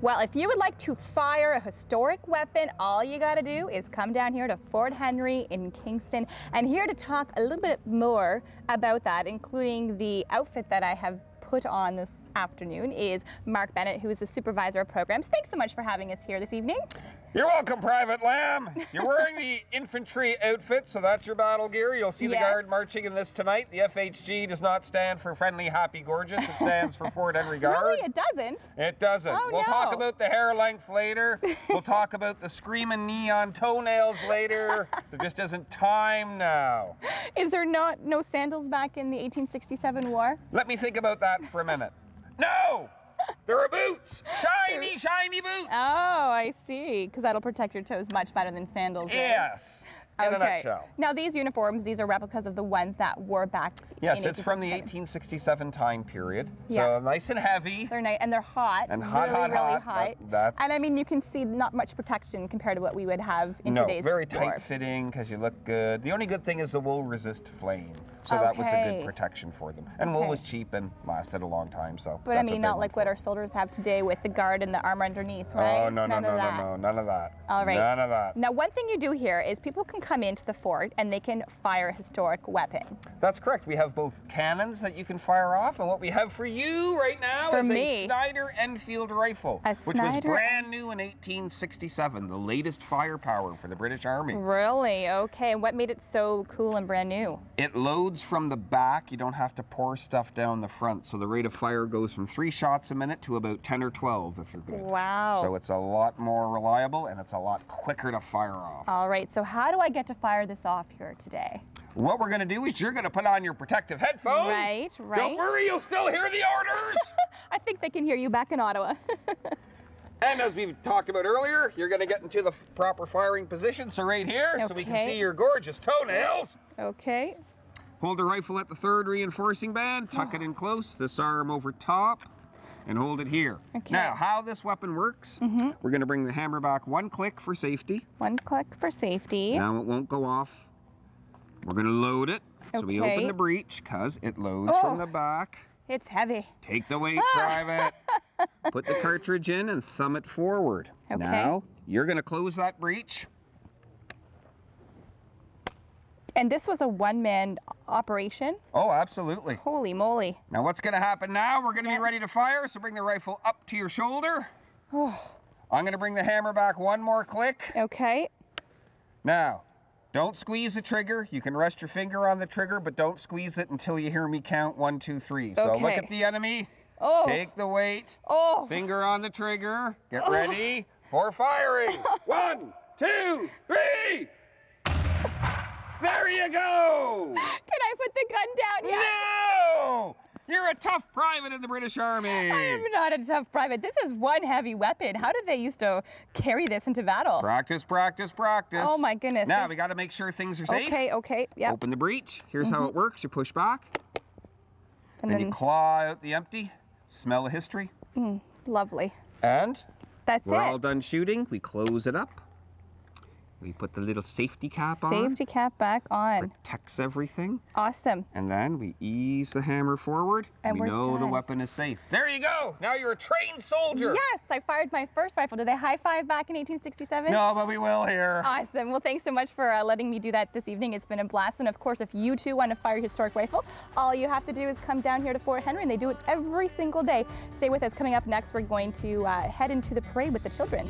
Well, if you would like to fire a historic weapon, all you got to do is come down here to Fort Henry in Kingston. And here to talk a little bit more about that, including the outfit that I have put on this afternoon, is Mark Bennett, who is the supervisor of programs. Thanks so much for having us here this evening. You're welcome, Private Lamb. You're wearing the infantry outfit, so that's your battle gear. You'll see the guard marching in this tonight. The FHG does not stand for Friendly, Happy, Gorgeous. It stands for Fort Henry Guard. Really? It doesn't? It doesn't. Oh, we'll talk about the hair length later. We'll talk about the screaming neon toenails later. There just isn't time now. Is there no sandals back in the 1867 war? Let me think about that for a minute. No! There are boots! Shiny, shiny boots! Oh, I see. Because that'll protect your toes much better than sandals. Yes. In a nutshell. Now, these uniforms, these are replicas of the ones that were back Yes, it's from the 1867 time period. So nice and heavy. They're nice, and they're hot. And hot, really hot. And I mean, you can see not much protection compared to what we would have in today's No, very war. tight fitting because you look good. The only good thing is the wool resist flame. So that was a good protection for them. And wool was cheap and lasted a long time, so. But I mean, not like what our soldiers have today with the guard and the armor underneath, right? Oh, no, none of that. All right. None of that. Now, one thing you do here is people can come into the fort and they can fire a historic weapon. That's correct. We have both cannons that you can fire off, and what we have for you right now is a Snyder Enfield rifle, which was brand new in 1867, the latest firepower for the British Army. Really? Okay. And what made it so cool and brand new? It loads from the back. You don't have to pour stuff down the front, so the rate of fire goes from 3 shots a minute to about 10 or 12 if you're good. Wow. So it's a lot more reliable and it's a lot quicker to fire off. All right, so how do I get to fire this off here today? What we're going to do is you're going to put on your protective headphones. Right. Don't worry, you'll still hear the orders. I think they can hear you back in Ottawa. And as we talked about earlier, you're going to get into the proper firing position. So right here, so we can see your gorgeous toenails. Okay. Hold the rifle at the third reinforcing band, tuck it in close, this arm over top, and hold it here. Okay. Now, how this weapon works, we're going to bring the hammer back 1 click for safety. 1 click for safety. Now it won't go off. We're going to load it. So we open the breech because it loads from the back. It's heavy. Take the weight, Private. Put the cartridge in and thumb it forward. Okay. Now, you're going to close that breech. And this was a one-man operation? Oh, absolutely. Holy moly. Now what's going to happen now? We're going to be ready to fire, so bring the rifle up to your shoulder. I'm going to bring the hammer back 1 more click. Okay. Now, don't squeeze the trigger. You can rest your finger on the trigger, but don't squeeze it until you hear me count 1, 2, 3. So look at the enemy. Take the weight. Finger on the trigger. Get ready for firing. 1, 2, 3. There you go! Can I put the gun down yet? No! You're a tough private in the British Army. I am not a tough private. This is one heavy weapon. How did they used to carry this into battle? Practice, practice, practice. Oh my goodness. Now we got to make sure things are safe. Okay, yeah. Open the breech. Here's how it works. You push back. And then you claw out the empty. Smell the history. Lovely. And we're all done shooting. We close it up. We put the little safety cap on. Safety cap back on. Protects everything. Awesome. And then we ease the hammer forward. And we know the weapon is safe. There you go. Now you're a trained soldier. Yes, I fired my first rifle. Did they high five back in 1867? No, but we will here. Awesome. Well, thanks so much for letting me do that this evening. It's been a blast. And of course, if you too want to fire your historic rifle, all you have to do is come down here to Fort Henry, and they do it every single day. Stay with us. Coming up next, we're going to head into the parade with the children.